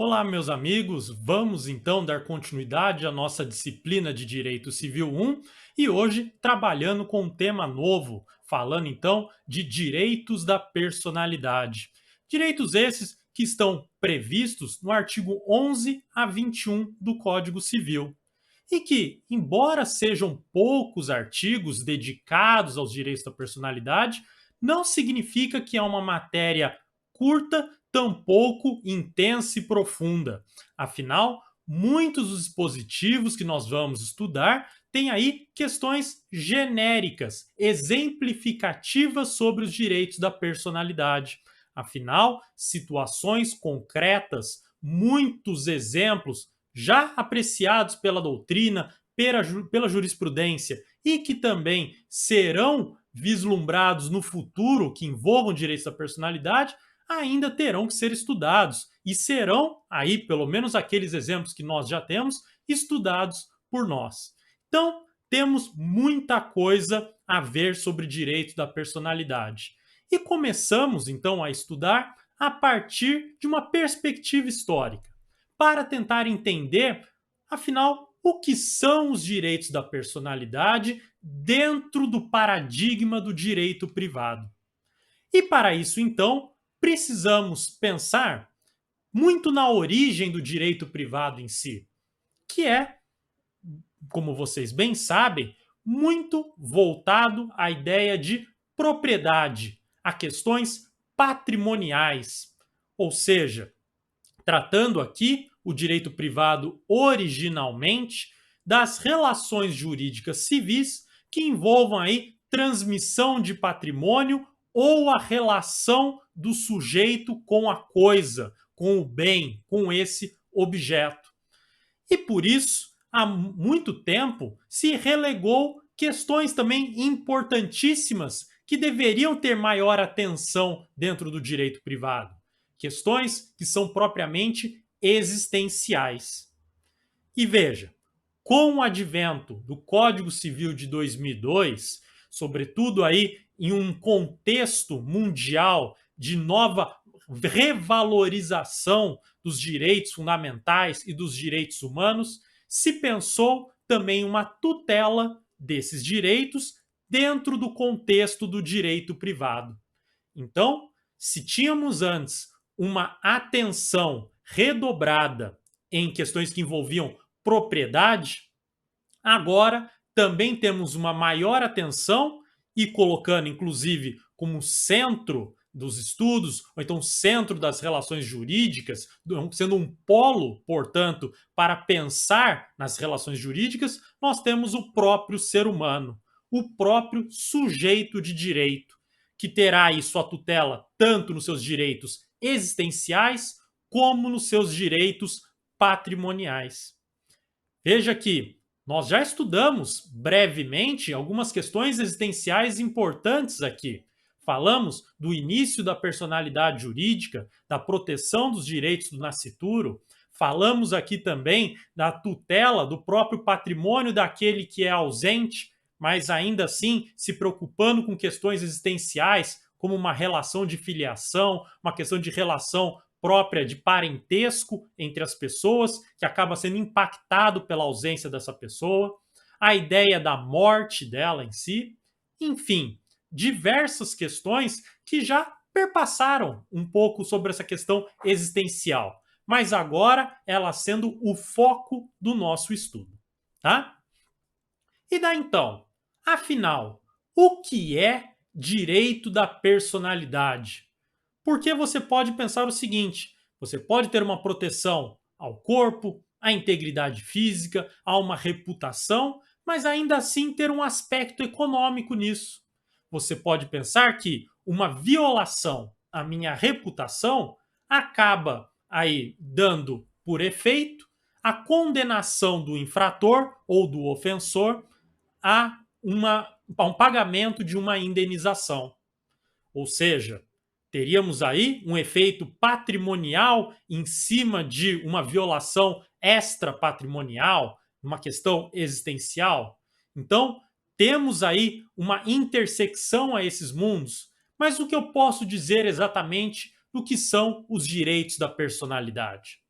Olá, meus amigos. Vamos então dar continuidade à nossa disciplina de Direito Civil 1 e hoje trabalhando com um tema novo, falando então de direitos da personalidade. Direitos esses que estão previstos no artigo 11 a 21 do Código Civil. E que, embora sejam poucos artigos dedicados aos direitos da personalidade, não significa que é uma matéria curta, tampouco intensa e profunda. Afinal, muitos dos dispositivos que nós vamos estudar têm aí questões genéricas, exemplificativas sobre os direitos da personalidade. Afinal, situações concretas, muitos exemplos já apreciados pela doutrina, pela jurisprudência e que também serão vislumbrados no futuro, que envolvam direitos da personalidade, ainda terão que ser estudados e serão, aí, pelo menos aqueles exemplos que nós já temos, estudados por nós. Então, temos muita coisa a ver sobre direito da personalidade. E começamos, então, a estudar a partir de uma perspectiva histórica, para tentar entender, afinal, o que são os direitos da personalidade dentro do paradigma do direito privado. E para isso, então, precisamos pensar muito na origem do direito privado em si, que é, como vocês bem sabem, muito voltado à ideia de propriedade, a questões patrimoniais. Ou seja, tratando aqui o direito privado originalmente das relações jurídicas civis que envolvam aí transmissão de patrimônio ou a relação do sujeito com a coisa, com o bem, com esse objeto. E por isso, há muito tempo, se relegou questões também importantíssimas que deveriam ter maior atenção dentro do direito privado. Questões que são propriamente existenciais. E veja, com o advento do Código Civil de 2002, sobretudo aí em um contexto mundial de nova revalorização dos direitos fundamentais e dos direitos humanos, se pensou também uma tutela desses direitos dentro do contexto do direito privado. Então, se tínhamos antes uma atenção redobrada em questões que envolviam propriedade, agora também temos uma maior atenção e colocando, inclusive, como centro dos estudos, ou então centro das relações jurídicas, sendo um polo, portanto, para pensar nas relações jurídicas, nós temos o próprio ser humano, o próprio sujeito de direito, que terá aí sua tutela tanto nos seus direitos existenciais como nos seus direitos patrimoniais. Veja que nós já estudamos brevemente algumas questões existenciais importantes aqui. Falamos do início da personalidade jurídica, da proteção dos direitos do nascituro, falamos aqui também da tutela do próprio patrimônio daquele que é ausente, mas ainda assim se preocupando com questões existenciais, como uma relação de filiação, uma questão de relação própria de parentesco entre as pessoas, que acaba sendo impactado pela ausência dessa pessoa, a ideia da morte dela em si, enfim, diversas questões que já perpassaram um pouco sobre essa questão existencial, mas agora ela sendo o foco do nosso estudo, tá? E daí então, afinal, o que é direito da personalidade? Porque você pode pensar o seguinte: você pode ter uma proteção ao corpo, à integridade física, a uma reputação, mas ainda assim ter um aspecto econômico nisso. Você pode pensar que uma violação à minha reputação acaba aí dando por efeito a condenação do infrator ou do ofensor a, a um pagamento de uma indenização. Ou seja, teríamos aí um efeito patrimonial em cima de uma violação extrapatrimonial, uma questão existencial. Então, temos aí uma intersecção a esses mundos. Mas o que eu posso dizer exatamente do que são os direitos da personalidade?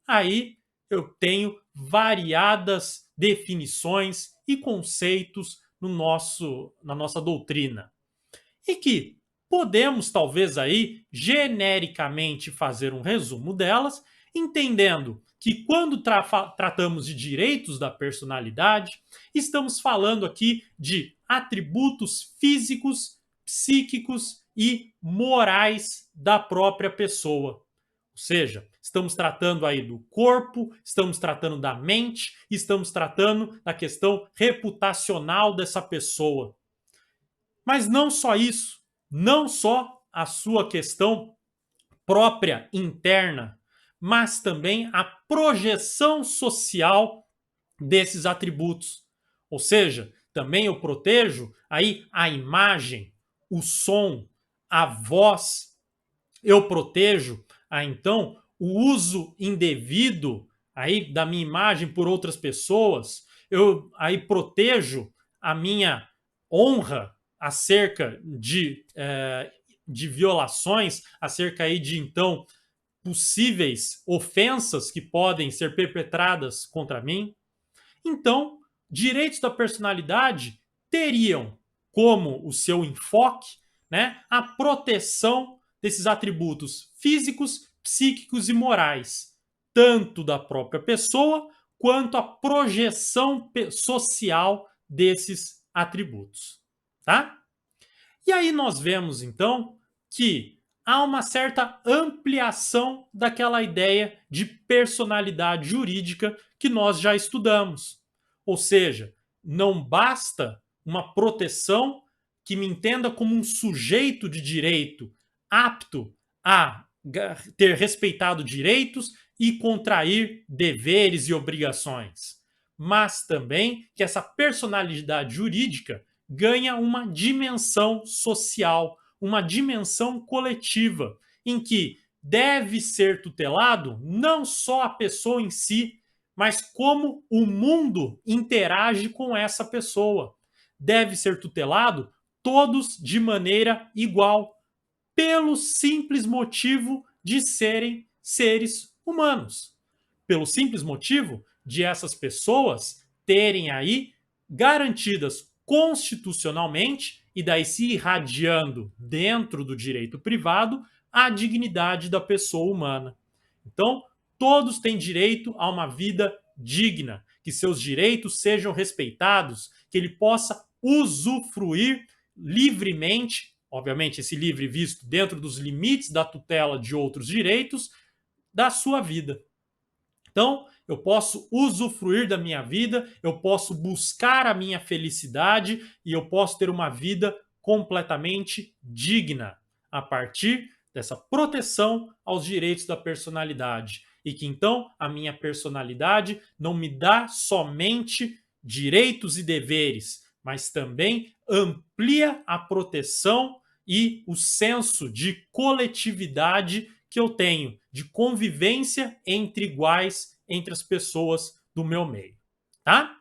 aí eu tenho variadas definições e conceitos na nossa doutrina. E que podemos, talvez, aí, genericamente fazer um resumo delas, entendendo que quando tratamos de direitos da personalidade, estamos falando aqui de atributos físicos, psíquicos e morais da própria pessoa. Ou seja, estamos tratando aí do corpo, estamos tratando da mente, estamos tratando da questão reputacional dessa pessoa. Mas não só isso, não só a sua questão própria interna, mas também a projeção social desses atributos. Ou seja, também eu protejo aí a imagem, o som, a voz. Eu protejo então o uso indevido aí da minha imagem por outras pessoas. Eu aí protejo a minha honra acerca de violações, acerca aí de então possíveis ofensas que podem ser perpetradas contra mim. Então, direitos da personalidade teriam como o seu enfoque, né, a proteção desses atributos físicos, psíquicos e morais, tanto da própria pessoa quanto a projeção social desses atributos, tá? E aí nós vemos então que há uma certa ampliação daquela ideia de personalidade jurídica que nós já estudamos. Ou seja, não basta uma proteção que me entenda como um sujeito de direito apto a ter respeitado direitos e contrair deveres e obrigações, mas também que essa personalidade jurídica ganha uma dimensão social, uma dimensão coletiva, em que deve ser tutelado não só a pessoa em si, mas como o mundo interage com essa pessoa. Deve ser tutelado todos de maneira igual, pelo simples motivo de serem seres humanos. Pelo simples motivo de essas pessoas terem aí garantidas constitucionalmente e daí se irradiando dentro do direito privado a dignidade da pessoa humana. Então, todos têm direito a uma vida digna, que seus direitos sejam respeitados, que ele possa usufruir livremente, obviamente esse livre visto dentro dos limites da tutela de outros direitos, da sua vida. Então, eu posso usufruir da minha vida, eu posso buscar a minha felicidade e eu posso ter uma vida completamente digna a partir dessa proteção aos direitos da personalidade. E que então a minha personalidade não me dá somente direitos e deveres, mas também amplia a proteção e o senso de coletividade que eu tenho, de convivência entre iguais entre as pessoas do meu meio, tá?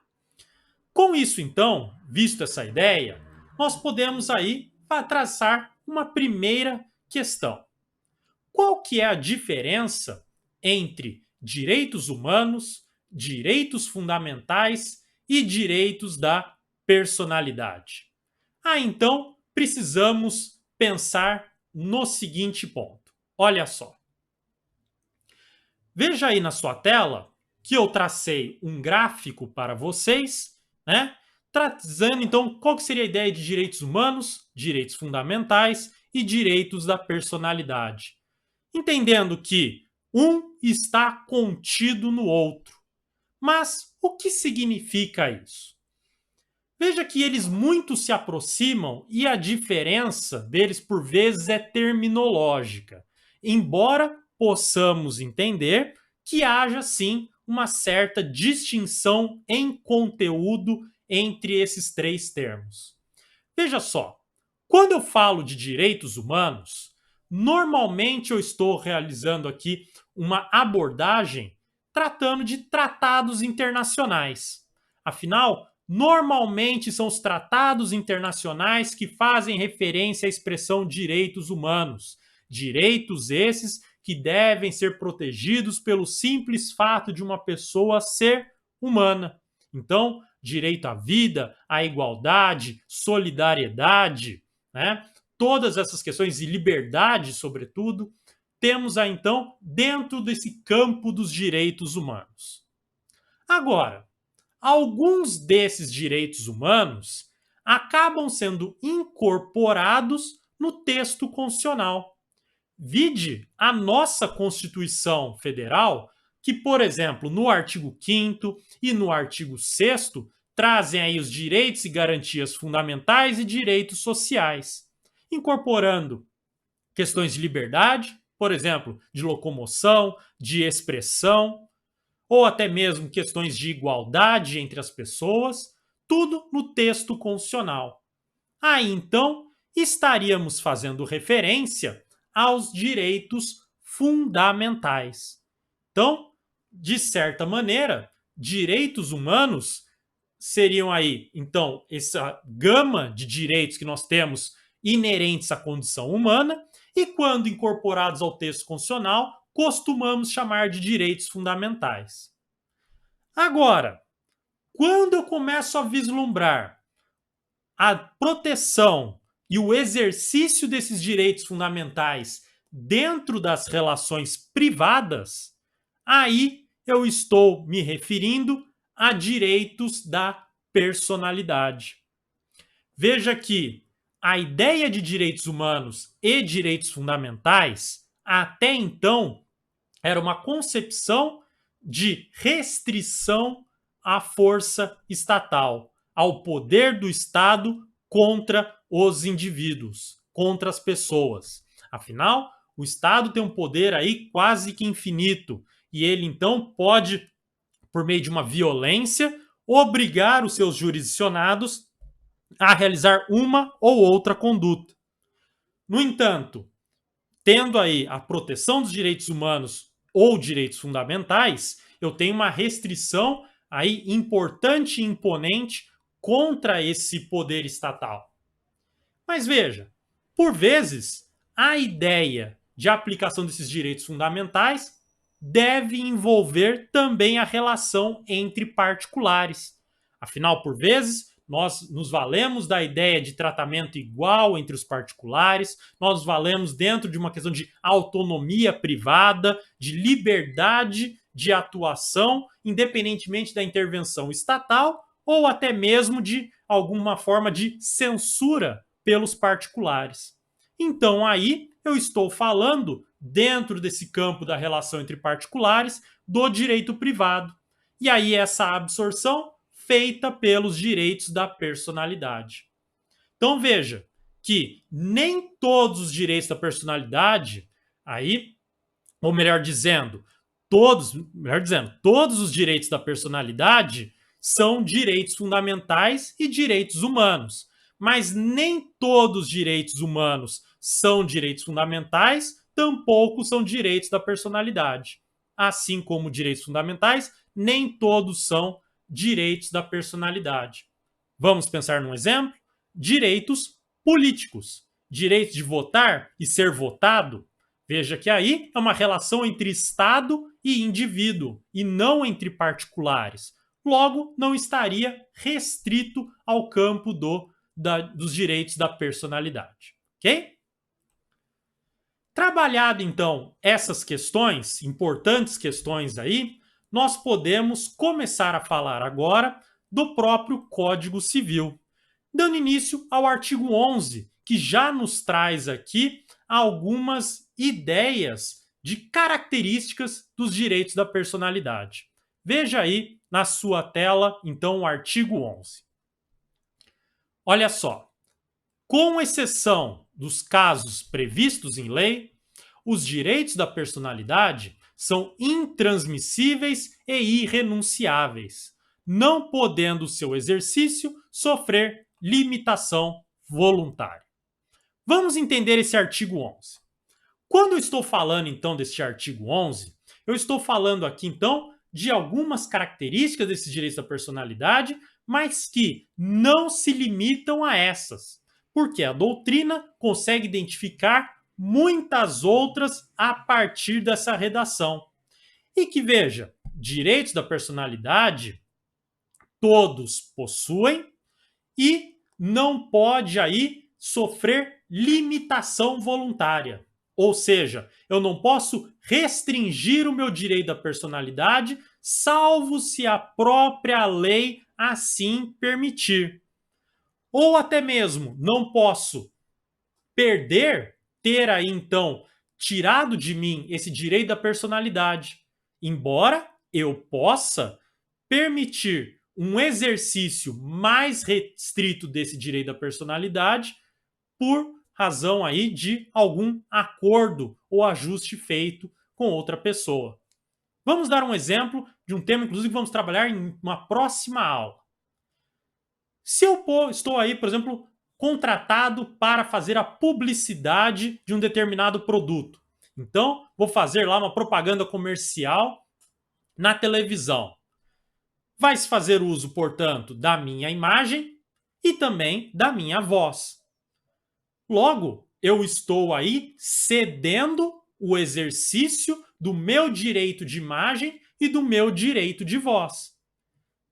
Com isso, então, visto essa ideia, nós podemos aí traçar uma primeira questão. Qual que é a diferença entre direitos humanos, direitos fundamentais e direitos da personalidade? Então, precisamos pensar no seguinte ponto. Olha só. Veja aí na sua tela que eu tracei um gráfico para vocês, né? Trazendo então qual que seria a ideia de direitos humanos, direitos fundamentais e direitos da personalidade. Entendendo que um está contido no outro. Mas o que significa isso? Veja que eles muito se aproximam e a diferença deles por vezes é terminológica, embora possamos entender que haja sim uma certa distinção em conteúdo entre esses três termos. Veja só, quando eu falo de direitos humanos, normalmente eu estou realizando aqui uma abordagem tratando de tratados internacionais. Afinal, normalmente são os tratados internacionais que fazem referência à expressão direitos humanos. Direitos esses que devem ser protegidos pelo simples fato de uma pessoa ser humana. Então, direito à vida, à igualdade, solidariedade, né? Todas essas questões e liberdade, sobretudo, temos aí então dentro desse campo dos direitos humanos. Agora, alguns desses direitos humanos acabam sendo incorporados no texto constitucional. Vide a nossa Constituição Federal, que, por exemplo, no artigo 5º e no artigo 6º, trazem aí os direitos e garantias fundamentais e direitos sociais, incorporando questões de liberdade, por exemplo, de locomoção, de expressão, ou até mesmo questões de igualdade entre as pessoas, tudo no texto constitucional. Aí então estaríamos fazendo referência aos direitos fundamentais. Então, de certa maneira, direitos humanos seriam aí, então, essa gama de direitos que nós temos inerentes à condição humana e, quando incorporados ao texto constitucional, costumamos chamar de direitos fundamentais. Agora, quando eu começo a vislumbrar a proteção e o exercício desses direitos fundamentais dentro das relações privadas, aí eu estou me referindo a direitos da personalidade. Veja que a ideia de direitos humanos e direitos fundamentais, até então, era uma concepção de restrição à força estatal, ao poder do Estado contra os indivíduos, contra as pessoas. Afinal, o Estado tem um poder aí quase que infinito e ele então pode, por meio de uma violência, obrigar os seus jurisdicionados a realizar uma ou outra conduta. No entanto, tendo aí a proteção dos direitos humanos ou direitos fundamentais, eu tenho uma restrição aí importante e imponente contra esse poder estatal. Mas veja, por vezes, a ideia de aplicação desses direitos fundamentais deve envolver também a relação entre particulares. Afinal, por vezes, nós nos valemos da ideia de tratamento igual entre os particulares, nós nos valemos dentro de uma questão de autonomia privada, de liberdade de atuação, independentemente da intervenção estatal ou até mesmo de alguma forma de censura pelos particulares. Então, aí eu estou falando, dentro desse campo da relação entre particulares, do direito privado. E aí, essa absorção feita pelos direitos da personalidade. Então, veja que nem todos os direitos da personalidade, aí, ou melhor dizendo, todos os direitos da personalidade são direitos fundamentais e direitos humanos. Mas nem todos os direitos humanos são direitos fundamentais, tampouco são direitos da personalidade. Assim como direitos fundamentais, nem todos são direitos da personalidade. Vamos pensar num exemplo? Direitos políticos. Direito de votar e ser votado. Veja que aí é uma relação entre Estado e indivíduo, e não entre particulares. Logo, não estaria restrito ao campo dos direitos da personalidade. Ok? Trabalhado, então, essas questões, importantes questões aí, nós podemos começar a falar agora do próprio Código Civil, dando início ao artigo 11, que já nos traz aqui algumas ideias de características dos direitos da personalidade. Veja aí na sua tela, então, o artigo 11. Olha só, com exceção dos casos previstos em lei, os direitos da personalidade são intransmissíveis e irrenunciáveis, não podendo seu exercício sofrer limitação voluntária. Vamos entender esse artigo 11. Quando eu estou falando, então, deste artigo 11, eu estou falando aqui, então, de algumas características desses direitos da personalidade, mas que não se limitam a essas, porque a doutrina consegue identificar muitas outras a partir dessa redação. E que veja, direitos da personalidade todos possuem e não pode aí sofrer limitação voluntária. Ou seja, eu não posso restringir o meu direito da personalidade, salvo se a própria lei assim permitir. Ou até mesmo não posso perder, ter aí então tirado de mim esse direito da personalidade, embora eu possa permitir um exercício mais restrito desse direito da personalidade por razão aí de algum acordo ou ajuste feito com outra pessoa. Vamos dar um exemplo de um tema, inclusive, que vamos trabalhar em uma próxima aula. Se eu estou aí, por exemplo, contratado para fazer a publicidade de um determinado produto, então vou fazer lá uma propaganda comercial na televisão. Vai se fazer uso, portanto, da minha imagem e também da minha voz. Logo, eu estou aí cedendo o exercício do meu direito de imagem e do meu direito de voz.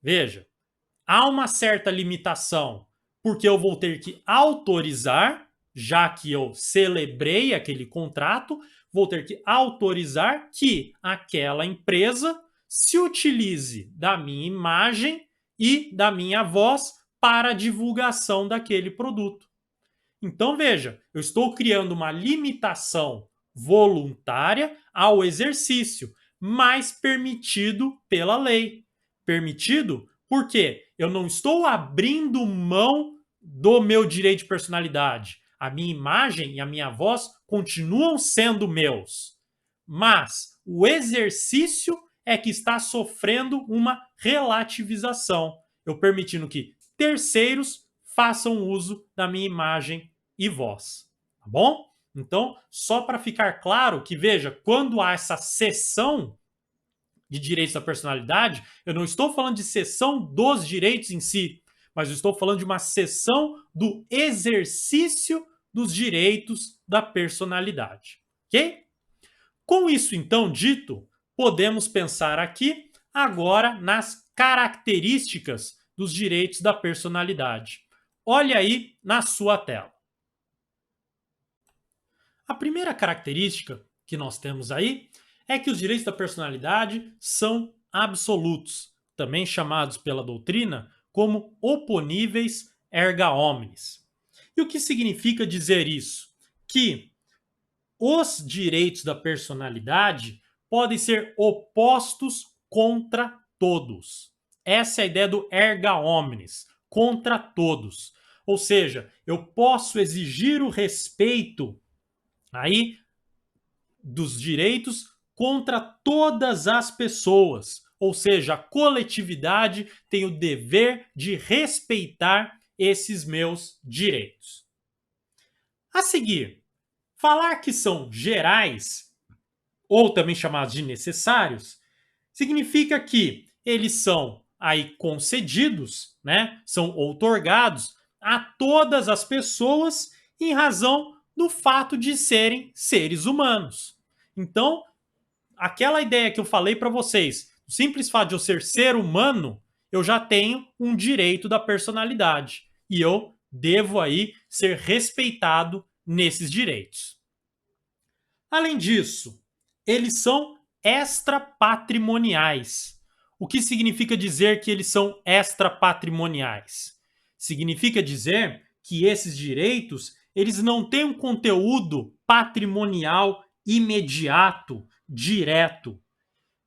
Veja, há uma certa limitação, porque eu vou ter que autorizar, já que eu celebrei aquele contrato, vou ter que autorizar que aquela empresa se utilize da minha imagem e da minha voz para a divulgação daquele produto. Então, veja, eu estou criando uma limitação voluntária ao exercício, mas permitido pela lei. Permitido porque eu não estou abrindo mão do meu direito de personalidade. A minha imagem e a minha voz continuam sendo meus. Mas o exercício é que está sofrendo uma relativização. Eu permitindo que terceiros façam uso da minha imagem e voz, tá bom? Então, só para ficar claro que, veja, quando há essa cessão de direitos da personalidade, eu não estou falando de cessão dos direitos em si, mas eu estou falando de uma cessão do exercício dos direitos da personalidade, ok? Com isso, então, dito, podemos pensar aqui agora nas características dos direitos da personalidade. Olhe aí na sua tela. A primeira característica que nós temos aí é que os direitos da personalidade são absolutos, também chamados pela doutrina como oponíveis erga omnes. E o que significa dizer isso? Que os direitos da personalidade podem ser opostos contra todos. Essa é a ideia do erga omnes, contra todos. Ou seja, eu posso exigir o respeito aí dos direitos contra todas as pessoas. Ou seja, a coletividade tem o dever de respeitar esses meus direitos. A seguir, falar que são gerais, ou também chamados de necessários, significa que eles são aí concedidos, né? São outorgados a todas as pessoas em razão do fato de serem seres humanos. Então, aquela ideia que eu falei para vocês, o simples fato de eu ser humano, eu já tenho um direito da personalidade e eu devo aí ser respeitado nesses direitos. Além disso, eles são extrapatrimoniais. O que significa dizer que eles são extrapatrimoniais? Significa dizer que esses direitos eles não têm um conteúdo patrimonial imediato, direto.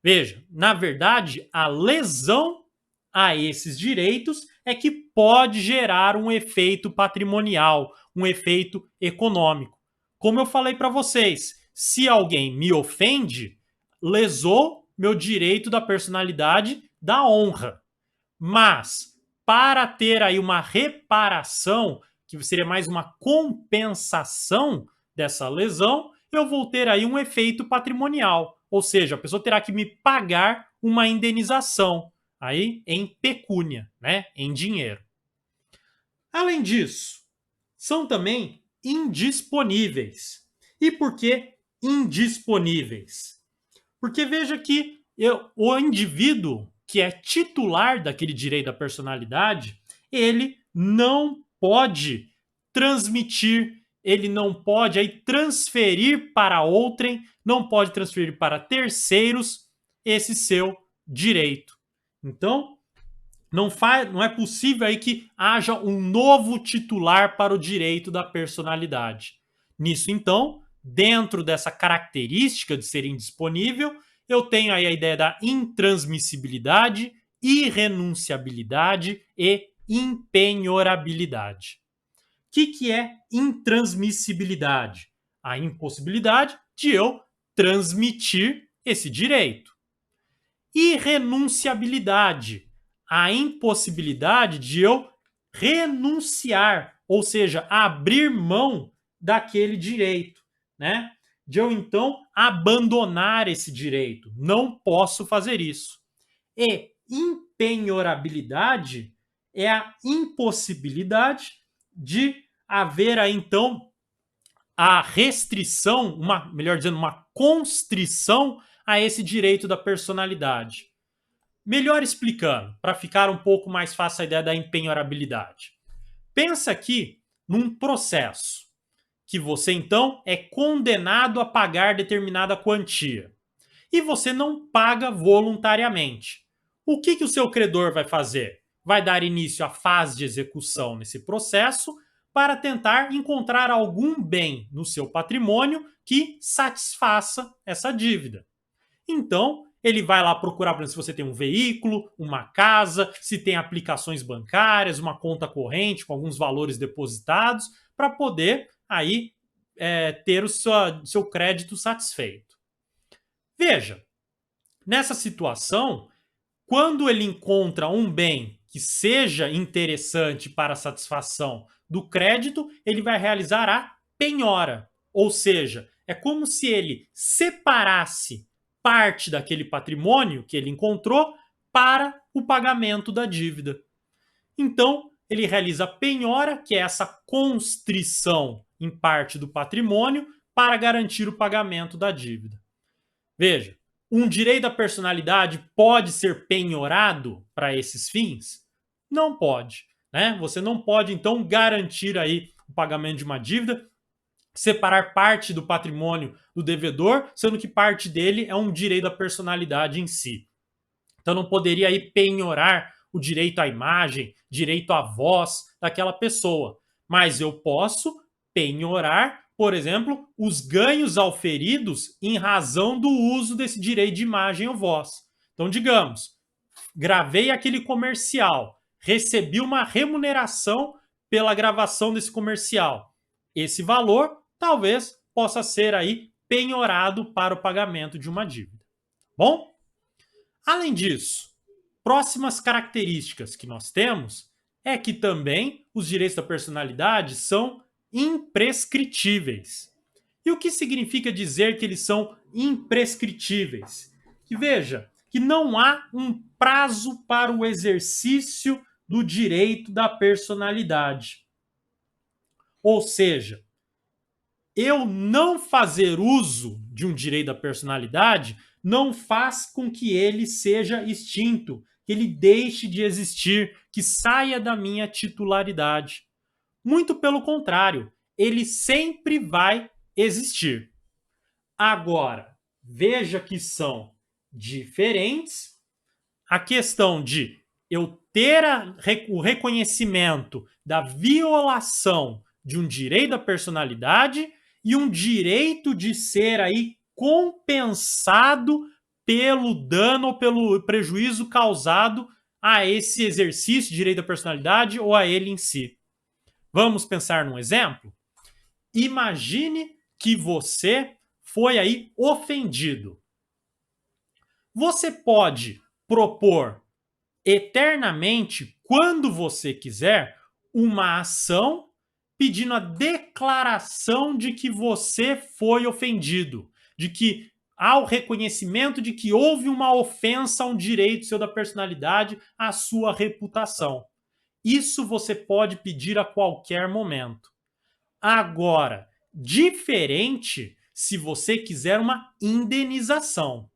Veja, na verdade, a lesão a esses direitos é que pode gerar um efeito patrimonial, um efeito econômico. Como eu falei para vocês, se alguém me ofende, lesou meu direito da personalidade, da honra. Mas, para ter aí uma reparação, que seria mais uma compensação dessa lesão, eu vou ter aí um efeito patrimonial. Ou seja, a pessoa terá que me pagar uma indenização, aí em pecúnia, né? Em dinheiro. Além disso, são também indisponíveis. E por que indisponíveis? Porque veja que o indivíduo que é titular daquele direito da personalidade, ele não pode transmitir, ele não pode aí transferir para outrem, não pode transferir para terceiros esse seu direito. Então, não é possível aí que haja um novo titular para o direito da personalidade. Nisso, então, dentro dessa característica de ser indisponível, eu tenho aí a ideia da intransmissibilidade, irrenunciabilidade e impenhorabilidade. O que é intransmissibilidade? A impossibilidade de eu transmitir esse direito. Irrenunciabilidade, a impossibilidade de eu renunciar, ou seja, abrir mão daquele direito, né? De eu então abandonar esse direito. Não posso fazer isso. E impenhorabilidade é a impossibilidade de haver aí então a restrição, melhor dizendo, uma constrição a esse direito da personalidade. Melhor explicando, para ficar um pouco mais fácil a ideia da empenhorabilidade. Pensa aqui num processo que você então é condenado a pagar determinada quantia e você não paga voluntariamente. O que o seu credor vai fazer? Vai dar início à fase de execução nesse processo para tentar encontrar algum bem no seu patrimônio que satisfaça essa dívida. Então, ele vai lá procurar, por exemplo, se você tem um veículo, uma casa, se tem aplicações bancárias, uma conta corrente com alguns valores depositados, para poder aí ter o seu crédito satisfeito. Veja, nessa situação, quando ele encontra um bem que seja interessante para a satisfação do crédito, ele vai realizar a penhora. Ou seja, é como se ele separasse parte daquele patrimônio que ele encontrou para o pagamento da dívida. Então, ele realiza a penhora, que é essa constrição em parte do patrimônio, para garantir o pagamento da dívida. Veja, um direito da personalidade pode ser penhorado para esses fins? Não pode, né? Você não pode, então, garantir aí o pagamento de uma dívida, separar parte do patrimônio do devedor, sendo que parte dele é um direito da personalidade em si. Então, não poderia aí penhorar o direito à imagem, direito à voz daquela pessoa. Mas eu posso penhorar, por exemplo, os ganhos auferidos em razão do uso desse direito de imagem ou voz. Então, digamos, gravei aquele comercial, recebi uma remuneração pela gravação desse comercial. Esse valor talvez possa ser aí penhorado para o pagamento de uma dívida. Bom, além disso, próximas características que nós temos é que também os direitos da personalidade são imprescritíveis. E o que significa dizer que eles são imprescritíveis? Que veja, que não há um prazo para o exercício do direito da personalidade. Ou seja, eu não fazer uso de um direito da personalidade não faz com que ele seja extinto, que ele deixe de existir, que saia da minha titularidade. Muito pelo contrário, ele sempre vai existir. Agora, veja que são diferentes a questão de eu ter o reconhecimento da violação de um direito da personalidade e um direito de ser aí compensado pelo dano ou pelo prejuízo causado a esse exercício de direito da personalidade ou a ele em si. Vamos pensar num exemplo? Imagine que você foi aí ofendido. Você pode propor eternamente, quando você quiser, uma ação pedindo a declaração de que você foi ofendido, de que há o reconhecimento de que houve uma ofensa a um direito seu da personalidade, à sua reputação. Isso você pode pedir a qualquer momento. Agora, Diferente se você quiser uma indenização.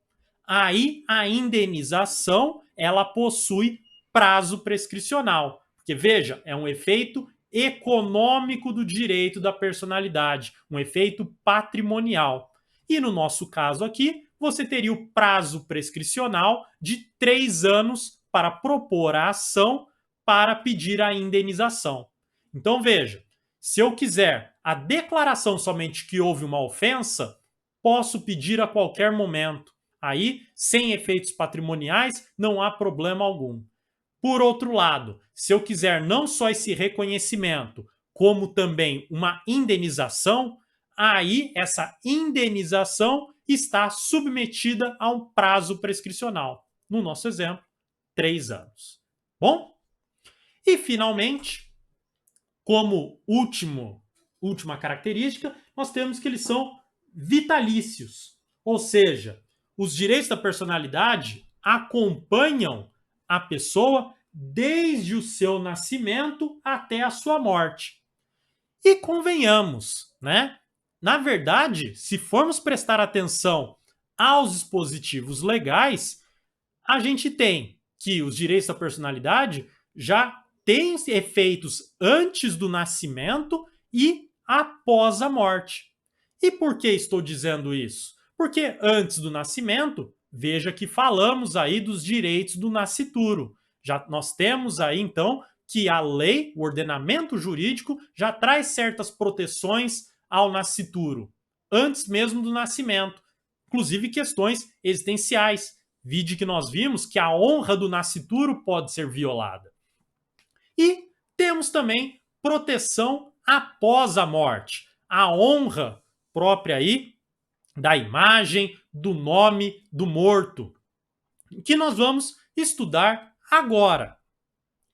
Aí a indenização ela possui prazo prescricional. Porque veja, é um efeito econômico do direito da personalidade, um efeito patrimonial. E no nosso caso aqui, você teria o prazo prescricional de 3 anos para propor a ação para pedir a indenização. Então veja, se eu quiser a declaração somente que houve uma ofensa, posso pedir a qualquer momento. Aí, sem efeitos patrimoniais, não há problema algum. Por outro lado, se eu quiser não só esse reconhecimento, como também uma indenização, aí essa indenização está submetida a um prazo prescricional. No nosso exemplo, 3 anos. Bom? E finalmente, como última característica, nós temos que eles são vitalícios. Ou seja, os direitos da personalidade acompanham a pessoa desde o seu nascimento até a sua morte. E convenhamos, né? Na verdade, se formos prestar atenção aos dispositivos legais, a gente tem que os direitos da personalidade já têm efeitos antes do nascimento e após a morte. E por que estou dizendo isso? Porque antes do nascimento, veja que falamos aí dos direitos do nascituro. Já nós temos aí então que a lei, o ordenamento jurídico já traz certas proteções ao nascituro antes mesmo do nascimento, inclusive questões existenciais. Vide que nós vimos que a honra do nascituro pode ser violada. E temos também proteção após a morte. A honra própria aí da imagem, do nome do morto, que nós vamos estudar agora.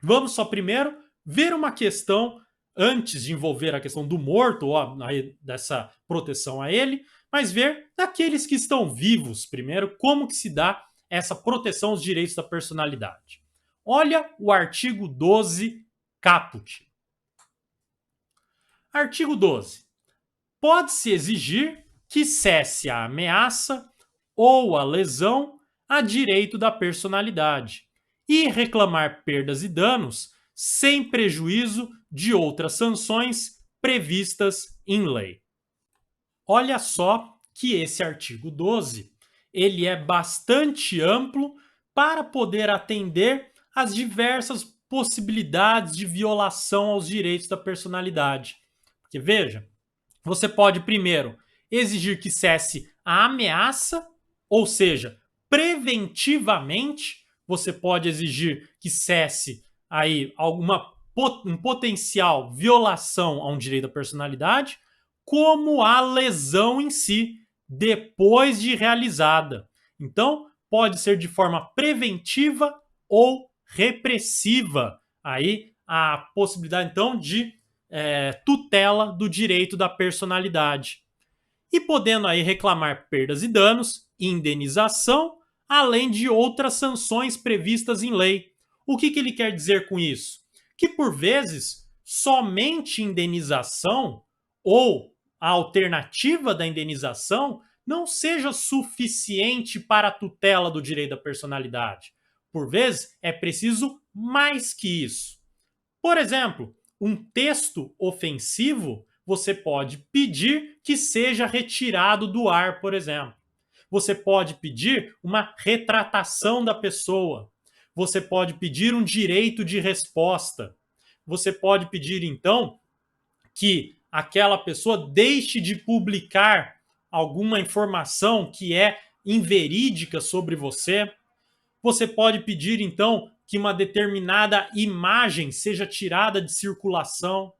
Vamos só primeiro ver uma questão antes de envolver a questão do morto, ou dessa proteção a ele, mas ver daqueles que estão vivos primeiro, como que se dá essa proteção aos direitos da personalidade. Olha o artigo 12, caput. Artigo 12. Pode-se exigir que cesse a ameaça ou a lesão a direito da personalidade e reclamar perdas e danos sem prejuízo de outras sanções previstas em lei. Olha só que esse artigo 12, ele é bastante amplo para poder atender às diversas possibilidades de violação aos direitos da personalidade. Porque veja, você pode primeiro exigir que cesse a ameaça, ou seja, preventivamente você pode exigir que cesse aí um potencial violação a um direito da personalidade, como a lesão em si, depois de realizada. Então, pode ser de forma preventiva ou repressiva. Aí a possibilidade, então, de tutela do direito da personalidade. E podendo aí reclamar perdas e danos, indenização, além de outras sanções previstas em lei. O que ele quer dizer com isso? Que, por vezes, somente indenização ou a alternativa da indenização não seja suficiente para a tutela do direito da personalidade. Por vezes, é preciso mais que isso. Por exemplo, um texto ofensivo, você pode pedir que seja retirado do ar, por exemplo. Você pode pedir uma retratação da pessoa. Você pode pedir um direito de resposta. Você pode pedir, então, que aquela pessoa deixe de publicar alguma informação que é inverídica sobre você. Você pode pedir, então, que uma determinada imagem seja tirada de circulação.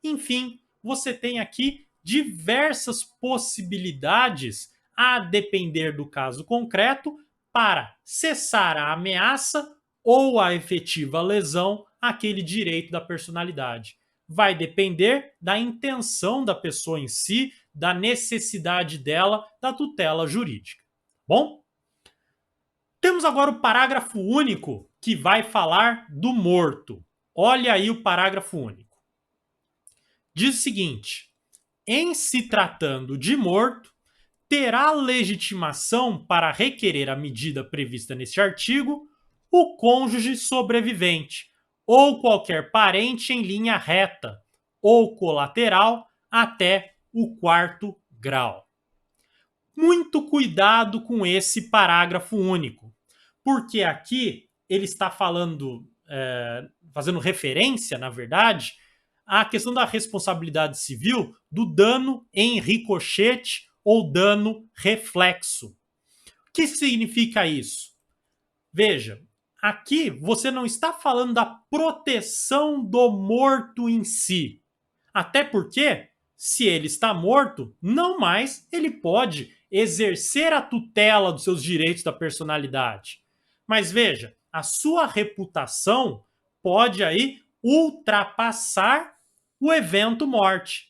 Enfim, você tem aqui diversas possibilidades, a depender do caso concreto, para cessar a ameaça ou a efetiva lesão àquele direito da personalidade. Vai depender da intenção da pessoa em si, da necessidade dela, da tutela jurídica. Bom? Temos agora o parágrafo único que vai falar do morto. Olha aí o parágrafo único. Diz o seguinte: em se tratando de morto, terá legitimação para requerer a medida prevista neste artigo o cônjuge sobrevivente ou qualquer parente em linha reta ou colateral até o quarto grau. Muito cuidado com esse parágrafo único, porque aqui ele está falando, fazendo referência, na verdade, à questão da responsabilidade civil do dano em ricochete ou dano reflexo. O que significa isso? Veja, aqui você não está falando da proteção do morto em si. Até porque, se ele está morto, não mais ele pode exercer a tutela dos seus direitos da personalidade. Mas veja, a sua reputação pode aí ultrapassar o evento morte,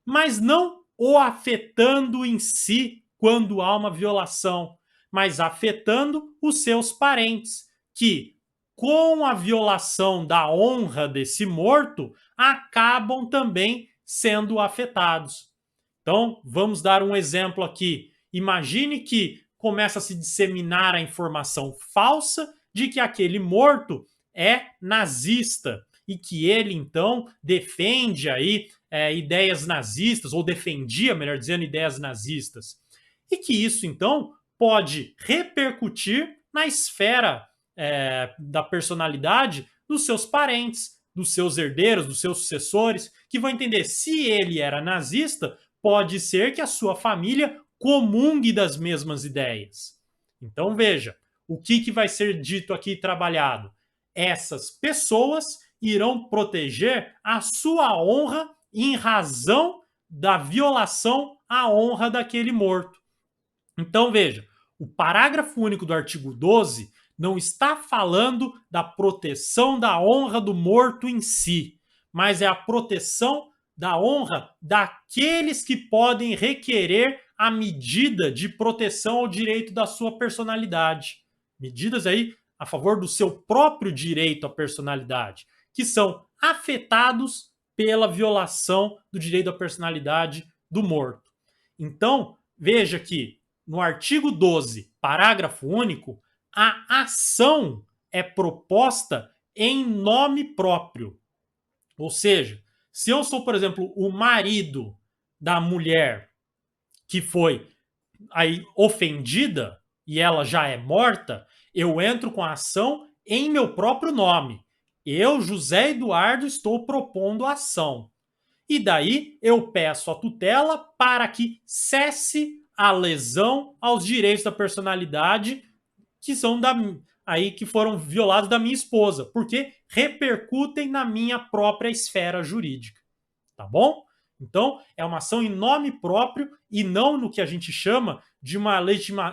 mas não o afetando em si quando há uma violação, mas afetando os seus parentes, que, com a violação da honra desse morto, acabam também sendo afetados. Então, vamos dar um exemplo aqui. Imagine que começa a se disseminar a informação falsa de que aquele morto é nazista e que ele, então, defende aí ideias nazistas, ou defendia, melhor dizendo, ideias nazistas. E que isso, então, pode repercutir na esfera da personalidade dos seus parentes, dos seus herdeiros, dos seus sucessores, que vão entender se ele era nazista, pode ser que a sua família comungue das mesmas ideias. Então veja, o que vai ser dito aqui e trabalhado? Essas pessoas irão proteger a sua honra em razão da violação à honra daquele morto. Então veja, o parágrafo único do artigo 12 não está falando da proteção da honra do morto em si, mas é a proteção da honra daqueles que podem requerer a medida de proteção ao direito da sua personalidade. Medidas aí a favor do seu próprio direito à personalidade, que são afetados pela violação do direito à personalidade do morto. Então, veja que no artigo 12, parágrafo único, a ação é proposta em nome próprio. Ou seja, se eu sou, por exemplo, o marido da mulher que foi aí ofendida e ela já é morta, eu entro com a ação em meu próprio nome. Eu, José Eduardo, estou propondo a ação. E daí eu peço a tutela para que cesse a lesão aos direitos da personalidade que são aí que foram violados da minha esposa, porque repercutem na minha própria esfera jurídica. Tá bom? Então, é uma ação em nome próprio e não no que a gente chama de uma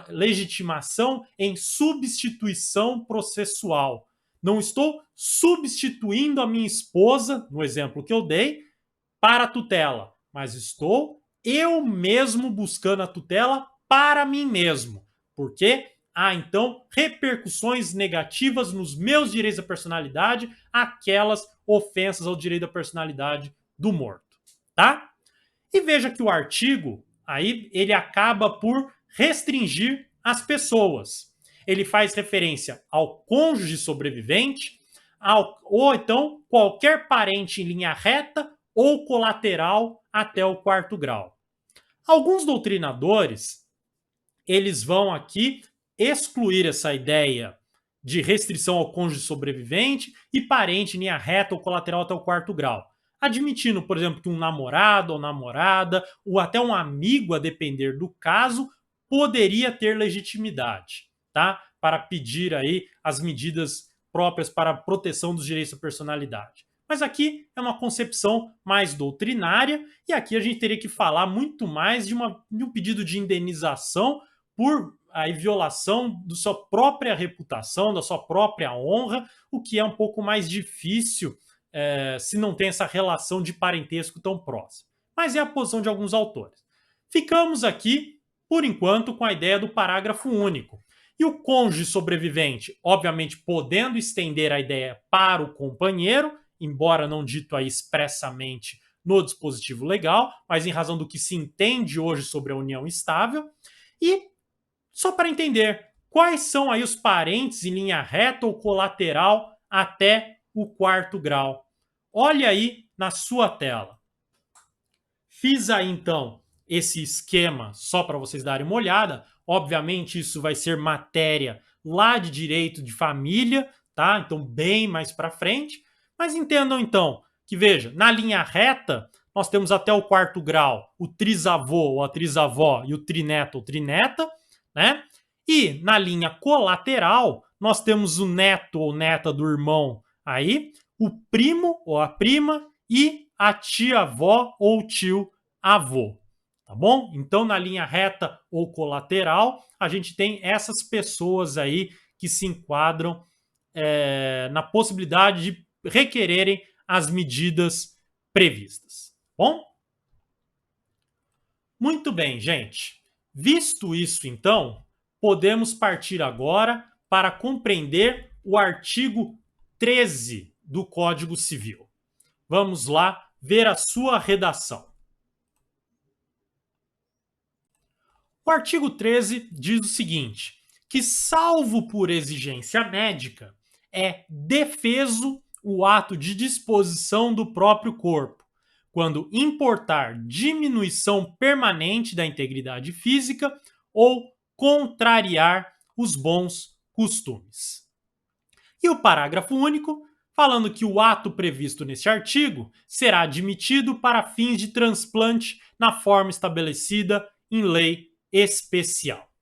legitimação em substituição processual. Não estou substituindo a minha esposa, no exemplo que eu dei, para a tutela, mas estou eu mesmo buscando a tutela para mim mesmo. Porque há, então, repercussões negativas nos meus direitos da personalidade, aquelas ofensas ao direito da personalidade do morto, tá? E veja que o artigo, aí, ele acaba por restringir as pessoas. Ele faz referência ao cônjuge sobrevivente, ou então qualquer parente em linha reta ou colateral até o quarto grau. Alguns doutrinadores, eles vão aqui excluir essa ideia de restrição ao cônjuge sobrevivente e parente em linha reta ou colateral até o quarto grau, admitindo, por exemplo, que um namorado ou namorada ou até um amigo, a depender do caso, poderia ter legitimidade, tá? Para pedir aí as medidas próprias para a proteção dos direitos da personalidade. Mas aqui é uma concepção mais doutrinária e aqui a gente teria que falar muito mais de um pedido de indenização por a violação da sua própria reputação, da sua própria honra, o que é um pouco mais difícil se não tem essa relação de parentesco tão próximo. Mas é a posição de alguns autores. Ficamos aqui, por enquanto, com a ideia do parágrafo único. E o cônjuge sobrevivente, obviamente, podendo estender a ideia para o companheiro, embora não dito aí expressamente no dispositivo legal, mas em razão do que se entende hoje sobre a união estável. E só para entender, quais são aí os parentes em linha reta ou colateral até o quarto grau? Olha aí na sua tela. Fiz aí então esse esquema só para vocês darem uma olhada. Obviamente isso vai ser matéria lá de direito de família, tá? Então bem mais para frente. Mas entendam então que veja, na linha reta nós temos até o quarto grau o trisavô ou a trisavó e o trineto ou trineta, né? E na linha colateral nós temos o neto ou neta do irmão aí, o primo ou a prima e a tia-avó ou tio-avô, tá bom? Então, na linha reta ou colateral, a gente tem essas pessoas aí que se enquadram na possibilidade de requererem as medidas previstas, tá bom? Muito bem, gente. Visto isso, então, podemos partir agora para compreender o artigo 13 do Código Civil. Vamos lá ver a sua redação. O artigo 13 diz o seguinte: que, salvo por exigência médica, é defeso o ato de disposição do próprio corpo, quando importar diminuição permanente da integridade física ou contrariar os bons costumes. E o parágrafo único, falando que o ato previsto neste artigo será admitido para fins de transplante na forma estabelecida em lei especial.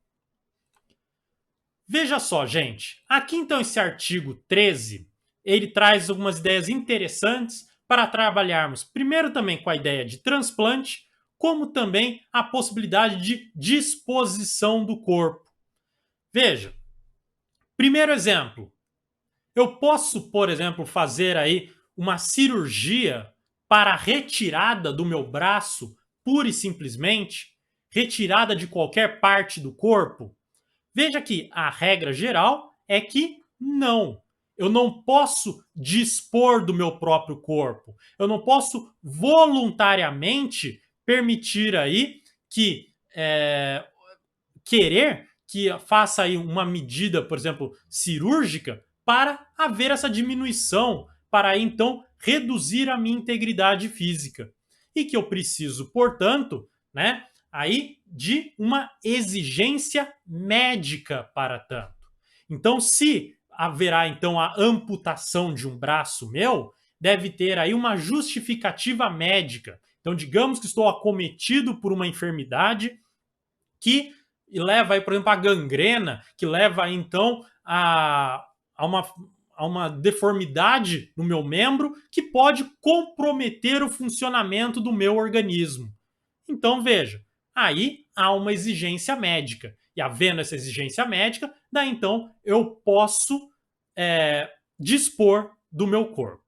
Veja só, gente. Aqui então esse artigo 13, ele traz algumas ideias interessantes para trabalharmos primeiro também com a ideia de transplante, como também a possibilidade de disposição do corpo. Veja, primeiro exemplo, eu posso, por exemplo, fazer aí uma cirurgia para a retirada do meu braço, pura e simplesmente, retirada de qualquer parte do corpo? Veja que a regra geral é que não. Eu não posso dispor do meu próprio corpo. Eu não posso voluntariamente permitir aí que querer que faça aí uma medida, por exemplo, cirúrgica para haver essa diminuição, para aí, então reduzir a minha integridade física. E que eu preciso, portanto, né, aí de uma exigência médica para tanto. Então, se haverá então a amputação de um braço meu, deve ter aí uma justificativa médica. Então, digamos que estou acometido por uma enfermidade que leva aí, por exemplo, a gangrena, que leva aí, então a uma deformidade no meu membro que pode comprometer o funcionamento do meu organismo. Então, veja, aí há uma exigência médica. E havendo essa exigência médica, daí então eu posso dispor do meu corpo.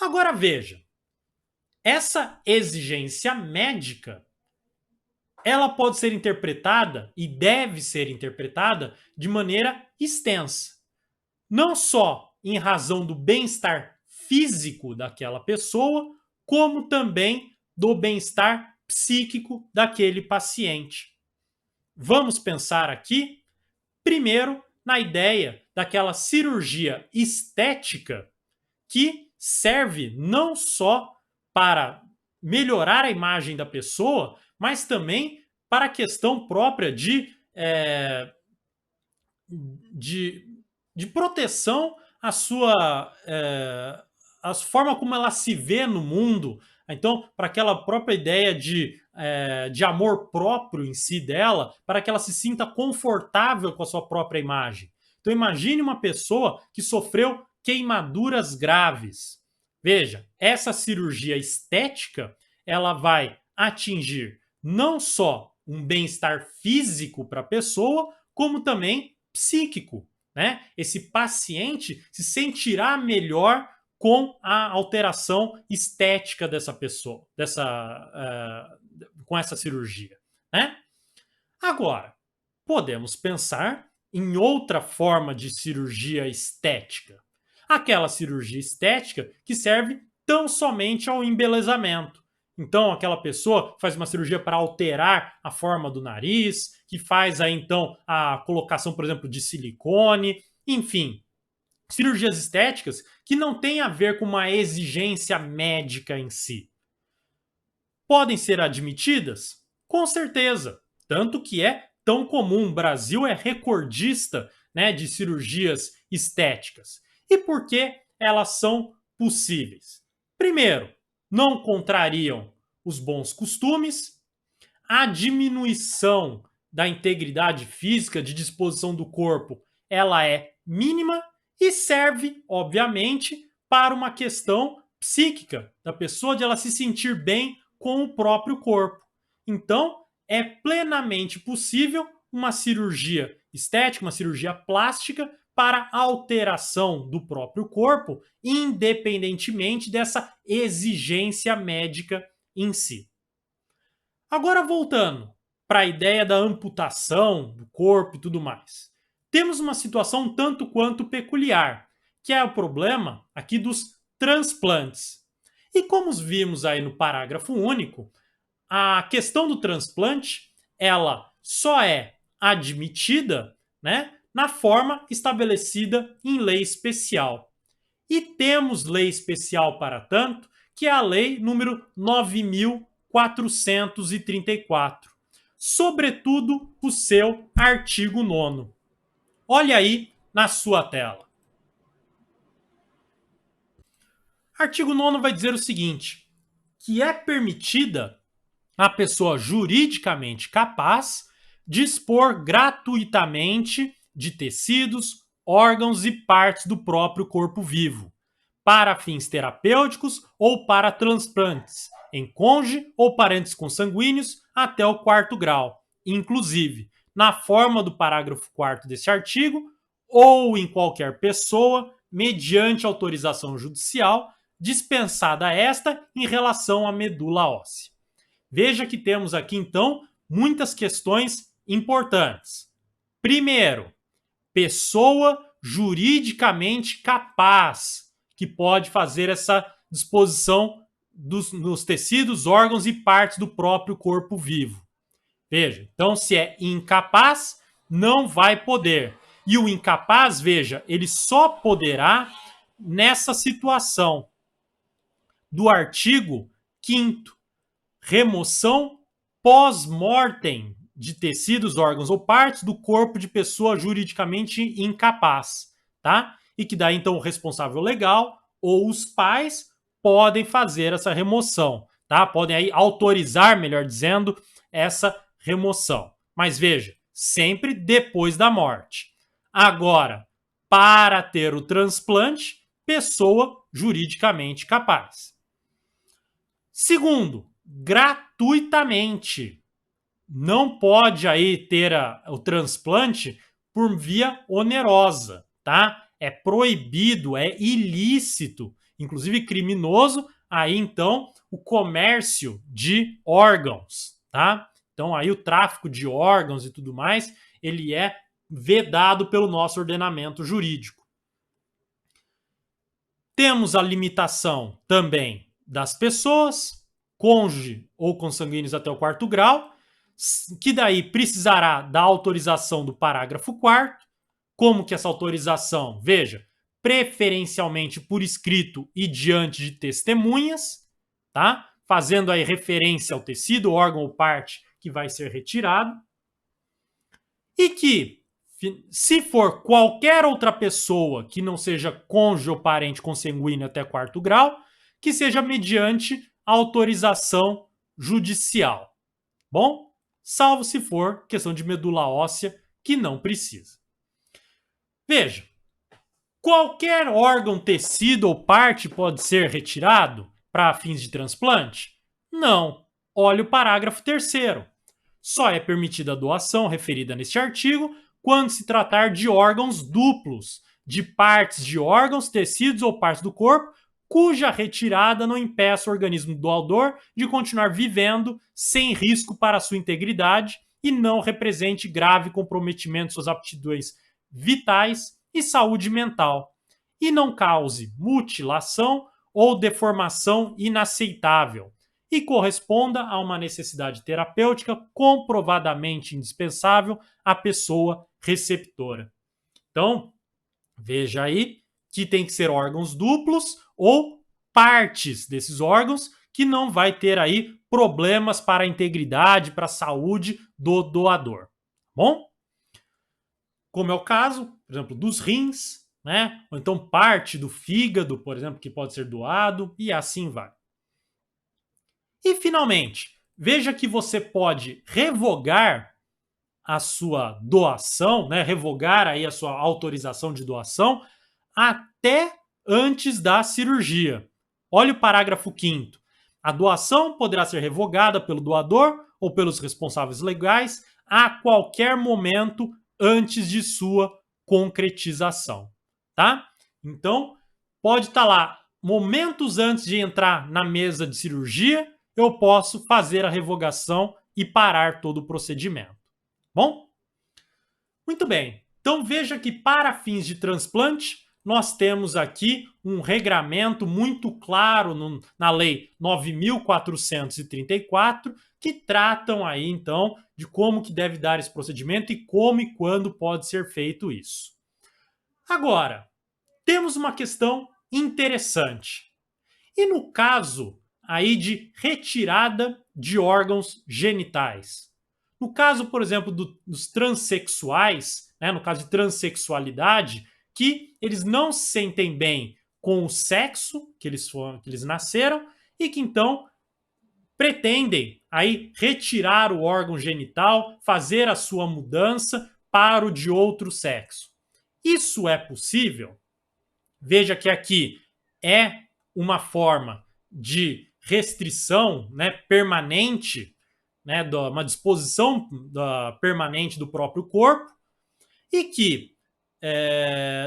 Agora veja, essa exigência médica, ela pode ser interpretada e deve ser interpretada de maneira extensa. Não só em razão do bem-estar físico daquela pessoa, como também do bem-estar psíquico daquele paciente. Vamos pensar aqui, primeiro, na ideia daquela cirurgia estética que serve não só para melhorar a imagem da pessoa, mas também para a questão própria de proteção à sua a forma como ela se vê no mundo. Então, para aquela própria ideia de amor próprio em si dela, para que ela se sinta confortável com a sua própria imagem. Então, imagine uma pessoa que sofreu queimaduras graves. Veja, essa cirurgia estética, ela vai atingir não só um bem-estar físico para a pessoa, como também psíquico, né? Esse paciente se sentirá melhor com a alteração estética dessa pessoa, com essa cirurgia, né? Agora, podemos pensar em outra forma de cirurgia estética. Aquela cirurgia estética que serve tão somente ao embelezamento. Então, aquela pessoa faz uma cirurgia para alterar a forma do nariz, que faz aí então a colocação, por exemplo, de silicone, enfim, cirurgias estéticas que não têm a ver com uma exigência médica em si. Podem ser admitidas? Com certeza. Tanto que é tão comum. O Brasil é recordista, né, de cirurgias estéticas. E por que elas são possíveis? Primeiro, não contrariam os bons costumes, a diminuição da integridade física, de disposição do corpo, ela é mínima e serve, obviamente, para uma questão psíquica da pessoa, de ela se sentir bem com o próprio corpo. Então, é plenamente possível uma cirurgia estética, uma cirurgia plástica para alteração do próprio corpo, independentemente dessa exigência médica em si. Agora, voltando para a ideia da amputação do corpo e tudo mais, temos uma situação um tanto quanto peculiar, que é o problema aqui dos transplantes. E como vimos aí no parágrafo único, a questão do transplante, ela só é admitida, né, na forma estabelecida em lei especial. E temos lei especial para tanto, que é a lei número 9.434, sobretudo o seu artigo 9º. Olha aí na sua tela. Artigo 9º vai dizer o seguinte, que é permitida a pessoa juridicamente capaz dispor gratuitamente de tecidos, órgãos e partes do próprio corpo vivo, para fins terapêuticos ou para transplantes, em cônjuge ou parentes consanguíneos até o 4º grau, inclusive na forma do parágrafo 4º desse artigo, ou em qualquer pessoa, mediante autorização judicial, dispensada esta em relação à medula óssea. Veja que temos aqui, então, muitas questões importantes. Primeiro, pessoa juridicamente capaz que pode fazer essa disposição nos tecidos, órgãos e partes do próprio corpo vivo. Veja, então se é incapaz, não vai poder. E o incapaz, veja, ele só poderá nessa situação do artigo 5º, remoção pós-mortem de tecidos, órgãos ou partes do corpo de pessoa juridicamente incapaz, tá? E que daí então o responsável legal ou os pais podem fazer essa remoção, tá? Podem aí autorizar, melhor dizendo, essa remoção. Mas veja, sempre depois da morte. Agora, para ter o transplante, pessoa juridicamente capaz. Segundo, gratuitamente. Não pode aí ter o transplante por via onerosa, tá? É proibido, é ilícito, inclusive criminoso, aí então o comércio de órgãos, tá? Então aí o tráfico de órgãos e tudo mais, ele é vedado pelo nosso ordenamento jurídico. Temos a limitação também das pessoas, cônjuge ou consanguíneos até o 4º grau, que daí precisará da autorização do parágrafo 4º. Como que essa autorização? Veja, preferencialmente por escrito e diante de testemunhas, tá? Fazendo aí referência ao tecido, órgão ou parte que vai ser retirado. E que, se for qualquer outra pessoa que não seja cônjuge ou parente consanguíneo até 4º grau, que seja mediante autorização judicial. Bom? Salvo se for questão de medula óssea, que não precisa. Veja, qualquer órgão, tecido ou parte pode ser retirado para fins de transplante? Não. Olha o parágrafo 3º. Só é permitida a doação referida neste artigo quando se tratar de órgãos duplos, de partes de órgãos, tecidos ou partes do corpo, cuja retirada não impeça o organismo doador de continuar vivendo sem risco para a sua integridade e não represente grave comprometimento de suas aptidões vitais e saúde mental, e não cause mutilação ou deformação inaceitável e corresponda a uma necessidade terapêutica comprovadamente indispensável à pessoa receptora. Então, veja aí que tem que ser órgãos duplos ou partes desses órgãos que não vai ter aí problemas para a integridade, para a saúde do doador. Bom? Como é o caso, por exemplo, dos rins, né? Ou então parte do fígado, por exemplo, que pode ser doado, e assim vai. E finalmente, veja que você pode revogar a sua doação, né? Revogar aí a sua autorização de doação até antes da cirurgia. Olha o parágrafo 5º. A doação poderá ser revogada pelo doador ou pelos responsáveis legais a qualquer momento antes de sua concretização, tá? Então, pode estar lá, momentos antes de entrar na mesa de cirurgia, eu posso fazer a revogação e parar todo o procedimento. Bom? Muito bem. Então, veja que para fins de transplante, nós temos aqui um regramento muito claro na Lei 9.434, que tratam aí, então, de como que deve dar esse procedimento e como e quando pode ser feito isso. Agora, temos uma questão interessante. E no caso aí de retirada de órgãos genitais? No caso, por exemplo, dos transexuais, né, no caso de transexualidade, que eles não se sentem bem com o sexo que eles nasceram e que então pretendem aí retirar o órgão genital, fazer a sua mudança para o de outro sexo. Isso é possível? Veja que aqui é uma forma de restrição, né, permanente, né, uma disposição permanente do próprio corpo e que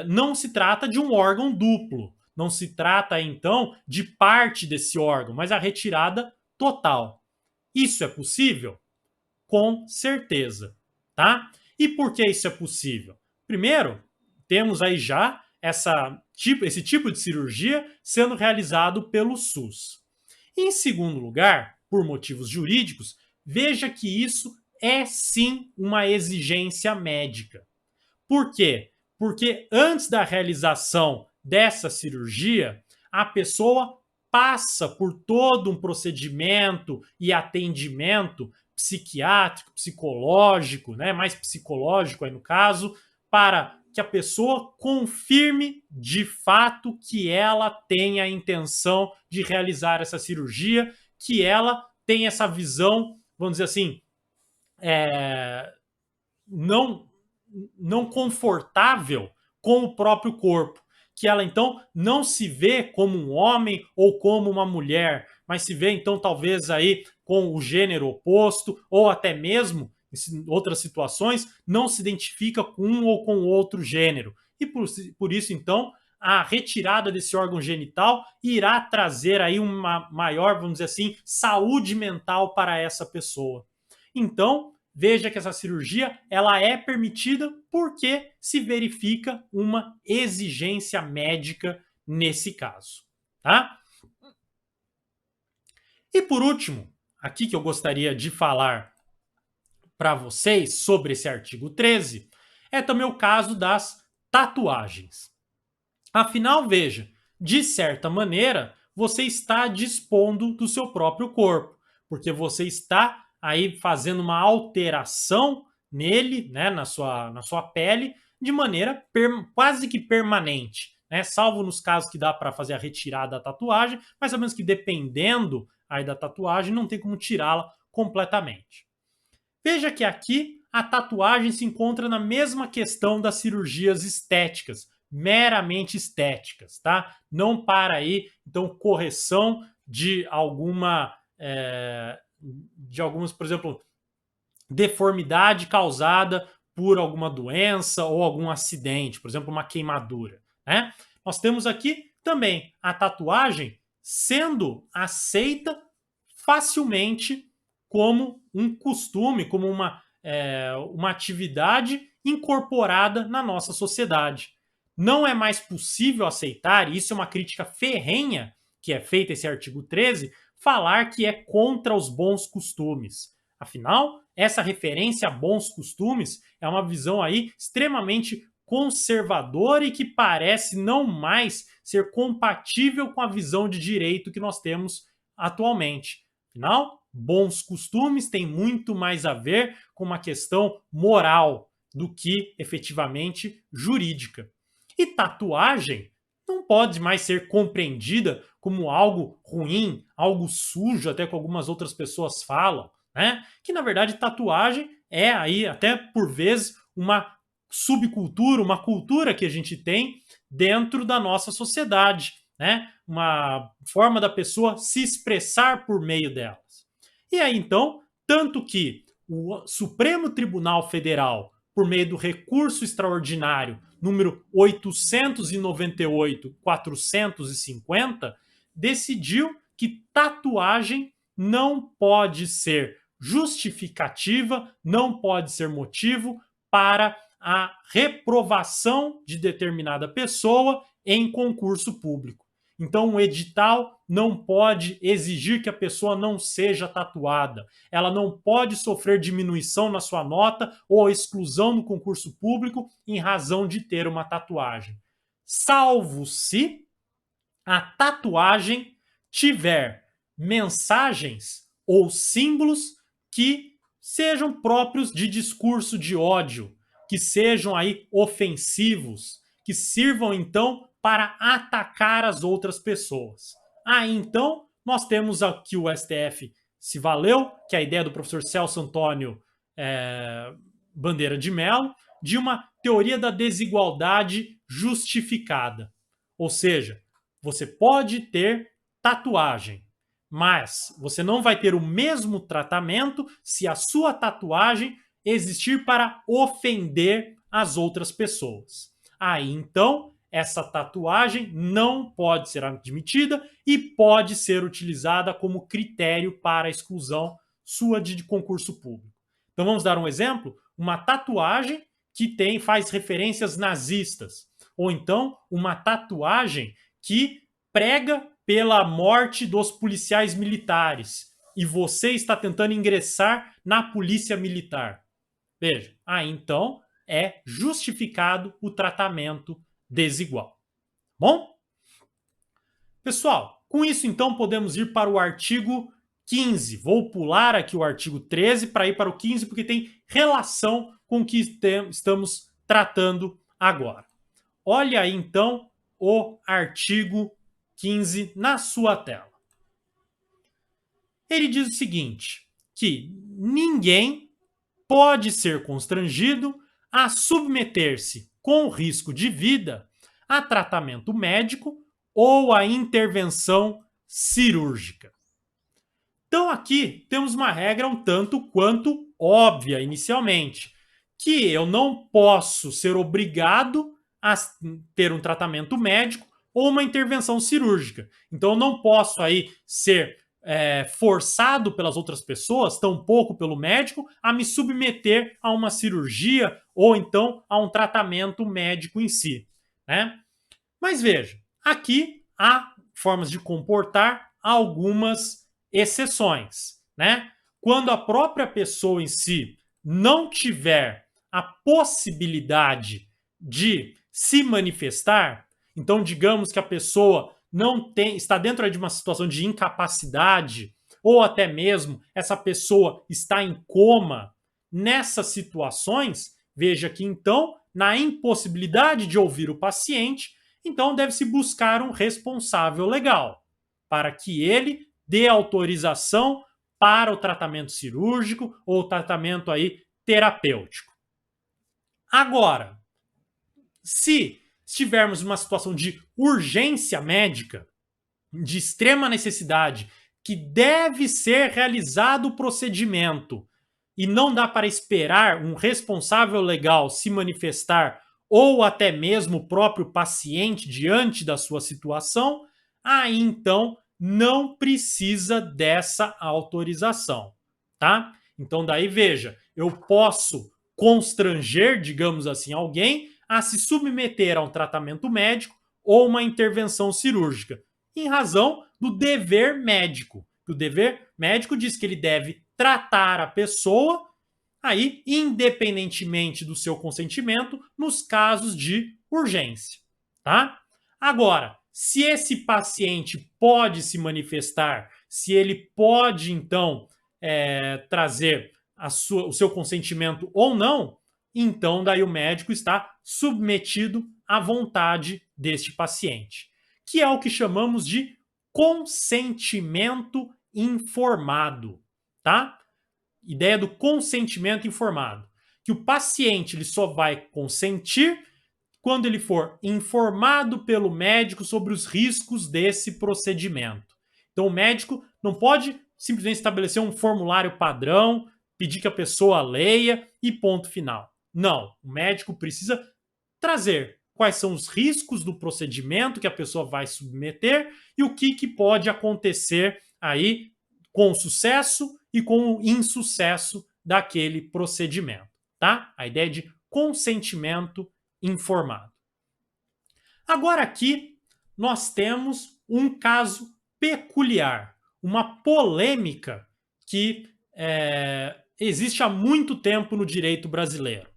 não se trata de um órgão duplo, não se trata então de parte desse órgão, mas a retirada total. Isso é possível? Com certeza, tá? E por que isso é possível? Primeiro, temos aí já esse tipo de cirurgia sendo realizado pelo SUS. Em segundo lugar, por motivos jurídicos, veja que isso é sim uma exigência médica. Por quê? Porque antes da realização dessa cirurgia, a pessoa passa por todo um procedimento e atendimento psiquiátrico, psicológico, né, mais psicológico aí no caso, para que a pessoa confirme de fato que ela tem a intenção de realizar essa cirurgia, que ela tem essa visão, vamos dizer assim, não, não confortável com o próprio corpo. Que ela então não se vê como um homem ou como uma mulher, mas se vê então talvez aí com o gênero oposto, ou até mesmo, em outras situações, não se identifica com um ou com outro gênero. E por isso, então, a retirada desse órgão genital irá trazer aí uma maior, vamos dizer assim, saúde mental para essa pessoa. Então, veja que essa cirurgia ela é permitida porque se verifica uma exigência médica nesse caso, tá? E por último, aqui que eu gostaria de falar para vocês sobre esse artigo 13 é também o caso das tatuagens. Afinal, veja, de certa maneira, você está dispondo do seu próprio corpo, porque você está aí fazendo uma alteração nele, né, na sua pele, de maneira quase que permanente, né? Salvo nos casos que dá para fazer a retirada da tatuagem, mas pelo menos que dependendo aí da tatuagem, não tem como tirá-la completamente. Veja que aqui a tatuagem se encontra na mesma questão das cirurgias estéticas, meramente estéticas, tá? Não para aí, então, correção de algumas, por exemplo, deformidade causada por alguma doença ou algum acidente, por exemplo, uma queimadura, né? Nós temos aqui também a tatuagem sendo aceita facilmente como um costume, como uma atividade incorporada na nossa sociedade. Não é mais possível aceitar, e isso é uma crítica ferrenha que é feita esse artigo 13, falar que é contra os bons costumes. Afinal, essa referência a bons costumes é uma visão aí extremamente conservadora e que parece não mais ser compatível com a visão de direito que nós temos atualmente. Afinal, bons costumes têm muito mais a ver com uma questão moral do que efetivamente jurídica. E tatuagem não pode mais ser compreendida como algo ruim, algo sujo, até que algumas outras pessoas falam, né? Que na verdade tatuagem é aí até por vezes uma subcultura, uma cultura que a gente tem dentro da nossa sociedade, né? Uma forma da pessoa se expressar por meio delas. E aí então, tanto que o Supremo Tribunal Federal, por meio do recurso extraordinário número 898-450, decidiu que tatuagem não pode ser justificativa, não pode ser motivo para a reprovação de determinada pessoa em concurso público. Então, um edital não pode exigir que a pessoa não seja tatuada. Ela não pode sofrer diminuição na sua nota ou exclusão no concurso público em razão de ter uma tatuagem. Salvo se a tatuagem tiver mensagens ou símbolos que sejam próprios de discurso de ódio, que sejam aí ofensivos, que sirvam então para atacar as outras pessoas. Aí então nós temos aqui o STF se valeu, que é a ideia do professor Celso Antônio Bandeira de Mello, de uma teoria da desigualdade justificada. Ou seja, você pode ter tatuagem, mas você não vai ter o mesmo tratamento se a sua tatuagem existir para ofender as outras pessoas. Aí então, essa tatuagem não pode ser admitida e pode ser utilizada como critério para a exclusão sua de concurso público. Então vamos dar um exemplo? Uma tatuagem que faz referências nazistas, ou então uma tatuagem que prega pela morte dos policiais militares e você está tentando ingressar na polícia militar. Veja, então é justificado o tratamento desigual. Bom? Pessoal, com isso então podemos ir para o artigo 15. Vou pular aqui o artigo 13 para ir para o 15 porque tem relação com o que estamos tratando agora. Olha aí então o artigo 15 na sua tela. Ele diz o seguinte, que ninguém pode ser constrangido a submeter-se com risco de vida a tratamento médico ou a intervenção cirúrgica. Então aqui temos uma regra um tanto quanto óbvia inicialmente, que eu não posso ser obrigado a ter um tratamento médico ou uma intervenção cirúrgica. Então eu não posso aí ser forçado pelas outras pessoas, tampouco pelo médico, a me submeter a uma cirurgia ou então a um tratamento médico em si, né? Mas veja, aqui há formas de comportar algumas exceções, né? Quando a própria pessoa em si não tiver a possibilidade de se manifestar, então digamos que a pessoa está dentro de uma situação de incapacidade, ou até mesmo essa pessoa está em coma, nessas situações, veja que então, na impossibilidade de ouvir o paciente, então deve-se buscar um responsável legal, para que ele dê autorização para o tratamento cirúrgico ou tratamento aí terapêutico. Agora, se estivermos numa situação de urgência médica, de extrema necessidade, que deve ser realizado o procedimento e não dá para esperar um responsável legal se manifestar ou até mesmo o próprio paciente diante da sua situação, aí então não precisa dessa autorização, tá? Então daí veja, eu posso constranger, digamos assim, alguém a se submeter a um tratamento médico ou uma intervenção cirúrgica, em razão do dever médico. O dever médico diz que ele deve tratar a pessoa, aí, independentemente do seu consentimento, nos casos de urgência, tá? Agora, se esse paciente pode se manifestar, se ele pode, então, trazer o seu consentimento ou não, então daí o médico está submetido à vontade deste paciente, que é o que chamamos de consentimento informado, tá? Ideia do consentimento informado, que o paciente ele só vai consentir quando ele for informado pelo médico sobre os riscos desse procedimento. Então, o médico não pode simplesmente estabelecer um formulário padrão, pedir que a pessoa leia e ponto final. Não, o médico precisa trazer quais são os riscos do procedimento que a pessoa vai submeter e o que pode acontecer aí com o sucesso e com o insucesso daquele procedimento, tá? A ideia de consentimento informado. Agora aqui nós temos um caso peculiar, uma polêmica que existe há muito tempo no direito brasileiro,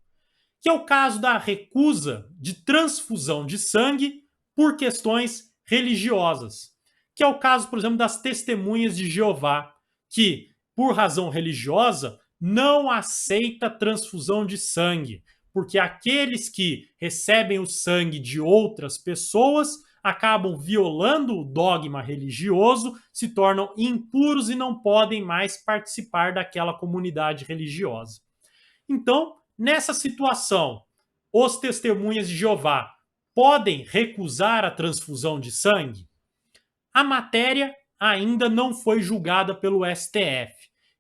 que é o caso da recusa de transfusão de sangue por questões religiosas, que é o caso, por exemplo, das testemunhas de Jeová, que, por razão religiosa, não aceita transfusão de sangue, porque aqueles que recebem o sangue de outras pessoas acabam violando o dogma religioso, se tornam impuros e não podem mais participar daquela comunidade religiosa. Então, nessa situação, os testemunhas de Jeová podem recusar a transfusão de sangue? A matéria ainda não foi julgada pelo STF.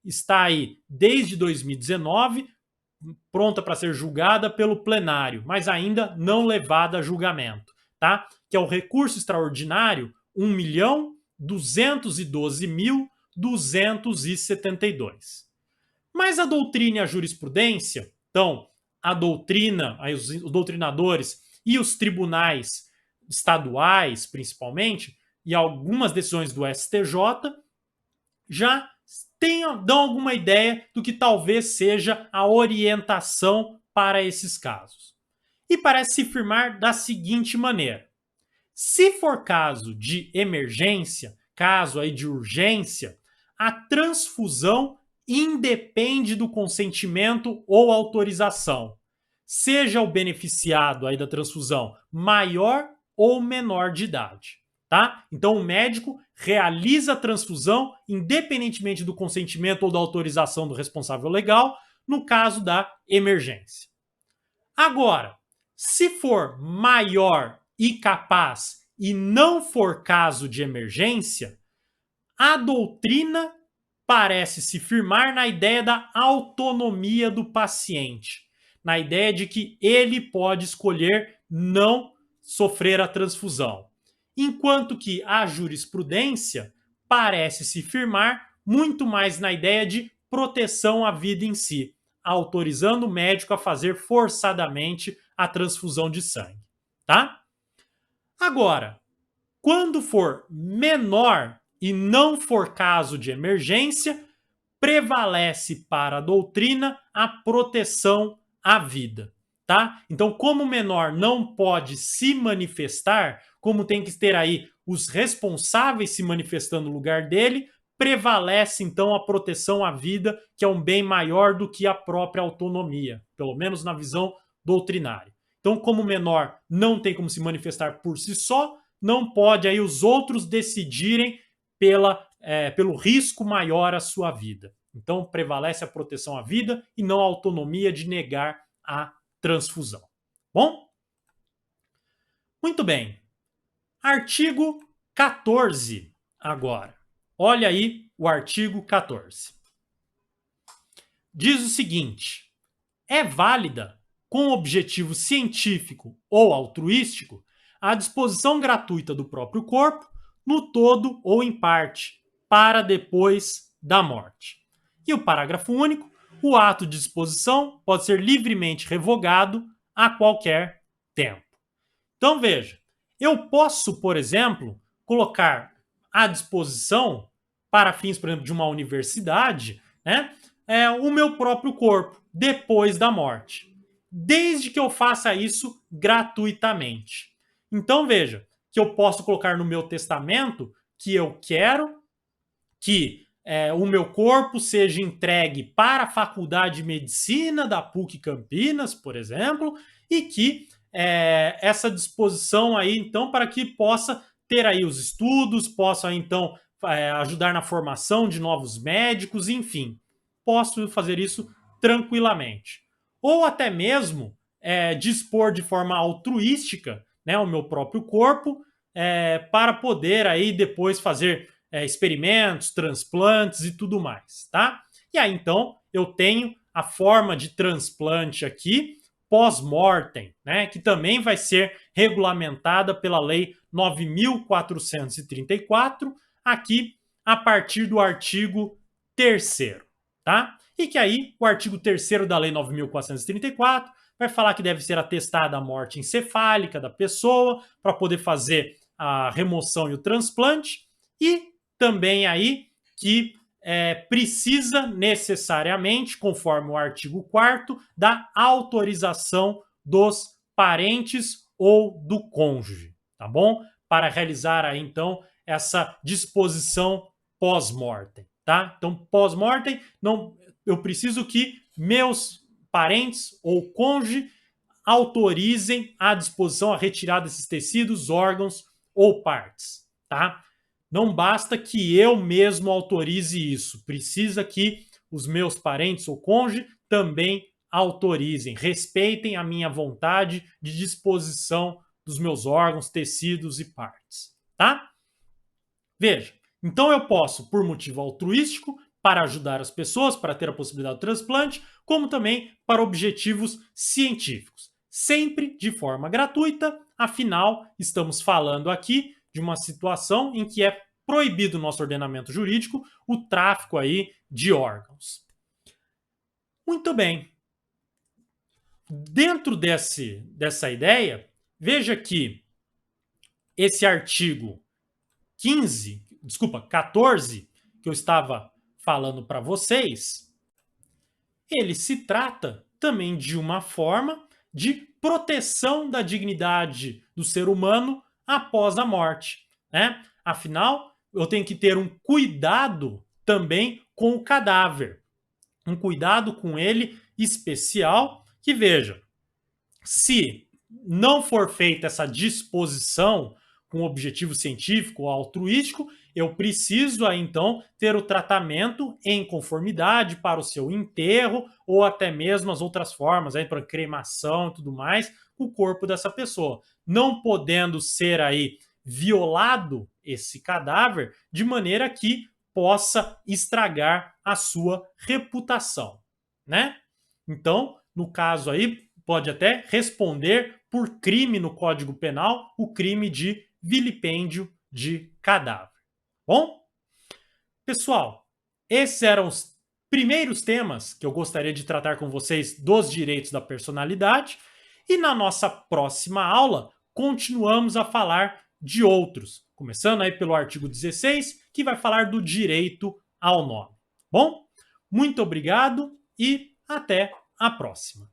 Está aí desde 2019, pronta para ser julgada pelo plenário, mas ainda não levada a julgamento, tá? Que é o recurso extraordinário 1.212.272. Mas a doutrina e a jurisprudência, então, a doutrina, aí os doutrinadores e os tribunais estaduais, principalmente, e algumas decisões do STJ, já dão alguma ideia do que talvez seja a orientação para esses casos. E parece se firmar da seguinte maneira: se for caso de emergência, caso aí de urgência, a transfusão independe do consentimento ou autorização, seja o beneficiado aí da transfusão maior ou menor de idade, tá? Então o médico realiza a transfusão independentemente do consentimento ou da autorização do responsável legal, no caso da emergência. Agora, se for maior e capaz e não for caso de emergência, a doutrina parece se firmar na ideia da autonomia do paciente, na ideia de que ele pode escolher não sofrer a transfusão, enquanto que a jurisprudência parece se firmar muito mais na ideia de proteção à vida em si, autorizando o médico a fazer forçadamente a transfusão de sangue, tá? Agora, quando for menor e não for caso de emergência, prevalece para a doutrina a proteção à vida, tá? Então, como o menor não pode se manifestar, como tem que ter aí os responsáveis se manifestando no lugar dele, prevalece então a proteção à vida, que é um bem maior do que a própria autonomia, pelo menos na visão doutrinária. Então, como o menor não tem como se manifestar por si só, não pode aí os outros decidirem pelo risco maior à sua vida. Então, prevalece a proteção à vida e não a autonomia de negar a transfusão. Bom? Muito bem. Artigo 14 agora. Olha aí o artigo 14. Diz o seguinte: é válida, com objetivo científico ou altruístico, a disposição gratuita do próprio corpo, no todo ou em parte, para depois da morte. E o parágrafo único: o ato de disposição pode ser livremente revogado a qualquer tempo. Então veja, eu posso, por exemplo, colocar à disposição, para fins, por exemplo, de uma universidade, né, o meu próprio corpo depois da morte, desde que eu faça isso gratuitamente. Então veja que eu posso colocar no meu testamento que eu quero que o meu corpo seja entregue para a Faculdade de Medicina da PUC Campinas, por exemplo, e que essa disposição aí, então, para que possa ter aí os estudos, possa então ajudar na formação de novos médicos, enfim, posso fazer isso tranquilamente. Ou até mesmo dispor de forma altruística, né, o meu próprio corpo, para poder aí depois fazer experimentos, transplantes e tudo mais, tá? E aí, então, eu tenho a forma de transplante aqui, pós-mortem, né? Que também vai ser regulamentada pela Lei 9.434, aqui a partir do artigo 3º, tá? E que aí, o artigo 3º da Lei 9.434 vai falar que deve ser atestada a morte encefálica da pessoa para poder fazer a remoção e o transplante, e também aí que precisa necessariamente, conforme o artigo 4º, da autorização dos parentes ou do cônjuge, tá bom? Para realizar aí, então, essa disposição pós-mortem, tá? Então, pós-mortem, não, eu preciso que meus parentes ou cônjuge autorizem a disposição, a retirada desses tecidos, órgãos ou partes, tá? Não basta que eu mesmo autorize isso, precisa que os meus parentes ou cônjuge também autorizem, respeitem a minha vontade de disposição dos meus órgãos, tecidos e partes, tá? Veja, então eu posso, por motivo altruístico, para ajudar as pessoas, para ter a possibilidade do transplante, como também para objetivos científicos, sempre de forma gratuita, afinal, estamos falando aqui de uma situação em que é proibido no nosso ordenamento jurídico o tráfico aí de órgãos. Muito bem. Dentro dessa ideia, veja que esse artigo 14, que eu estava falando para vocês, ele se trata também de uma forma de proteção da dignidade do ser humano após a morte, né? Afinal, eu tenho que ter um cuidado também com o cadáver, um cuidado com ele especial, que veja, se não for feita essa disposição com objetivo científico ou altruístico, eu preciso aí, então, ter o tratamento em conformidade para o seu enterro ou até mesmo as outras formas, aí, para cremação e tudo mais, o corpo dessa pessoa. Não podendo ser aí violado esse cadáver de maneira que possa estragar a sua reputação, né? Então, no caso aí, pode até responder por crime no Código Penal, o crime de vilipêndio de cadáver. Bom, pessoal, esses eram os primeiros temas que eu gostaria de tratar com vocês dos direitos da personalidade, e na nossa próxima aula continuamos a falar de outros, começando aí pelo artigo 16, que vai falar do direito ao nome. Bom, muito obrigado e até a próxima.